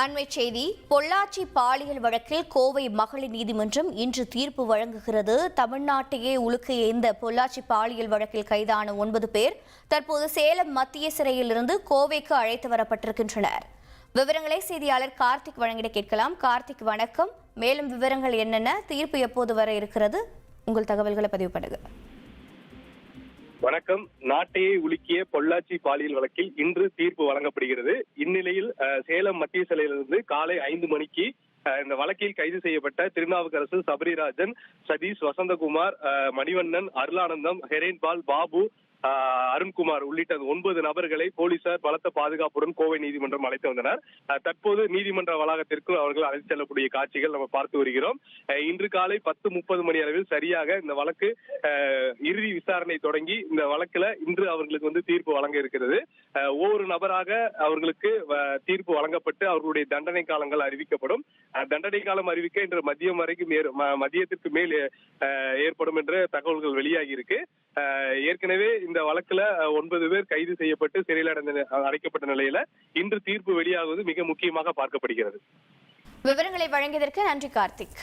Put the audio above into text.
அண்மை செய்தி. பொள்ளாச்சி பாலியல் வழக்கில் கோவை மகளிர் நீதிமன்றம் இன்று தீர்ப்பு வழங்குகிறது. தமிழ்நாட்டையே உலுக்கிய இந்த பொள்ளாச்சி பாலியல் வழக்கில் கைதான 9 பேர் தற்போது சேலம் மத்திய சிறையிலிருந்து கோவைக்கு அழைத்து வரப்பட்டிருக்கின்றனர். விவரங்களை செய்தியாளர் கார்த்திக் வழங்கிட கேட்கலாம். கார்த்திக், வணக்கம். மேலும் விவரங்கள் என்னென்ன? தீர்ப்பு எப்போது வர இருக்கிறது? உங்கள் தகவல்களை பதிவு பண்ணுங்க. வணக்கம். நாட்டையே உலுக்கிய பொள்ளாச்சி பாலியல் வழக்கில் இன்று தீர்ப்பு வழங்கப்படுகிறது. இந்நிலையில் சேலம் மத்திய சிறையிலிருந்து காலை 5 மணிக்கு இந்த வழக்கில் கைது செய்யப்பட்ட திருநாவுக்கரசு, சபரிராஜன், சதீஷ், வசந்தகுமார், மணிவண்ணன், அருளானந்தம், ஹெரேன்பால், பாபு, அருண்குமார் உள்ளிட்ட 9 நபர்களை போலீசார் பலத்த பாதுகாப்புடன் கோவை நீதிமன்றம் அழைத்து வந்தனர். தற்போது நீதிமன்ற வளாகத்திற்கு அவர்கள் அழைத்து செல்லக்கூடிய காட்சிகள் நம்ம பார்த்து வருகிறோம். இன்று காலை 10:30 மணி அளவில் சரியாக இந்த வழக்கு இறுதி விசாரணை தொடங்கி இந்த வழக்குல இன்று அவர்களுக்கு தீர்ப்பு வழங்க இருக்கிறது. ஒவ்வொரு நபராக அவர்களுக்கு தீர்ப்பு வழங்கப்பட்டு அவர்களுடைய தண்டனை காலங்கள் அறிவிக்கப்படும். தண்டனை காலம் அறிவிக்க இன்று மதியம் வரைக்கும் மதியத்திற்கு மேல் ஏற்படும் என்ற தகவல்கள் வெளியாகி இருக்கு. ஏற்கனவே இந்த வழக்குல 9 பேர் கைது செய்யப்பட்டு சிறையில் அடைக்கப்பட்ட நிலையில இன்று தீர்ப்பு வெளியாகுவது மிக முக்கியமாக பார்க்கப்படுகிறது. விவரங்களை வழங்கியதற்கு நன்றி கார்த்திக்.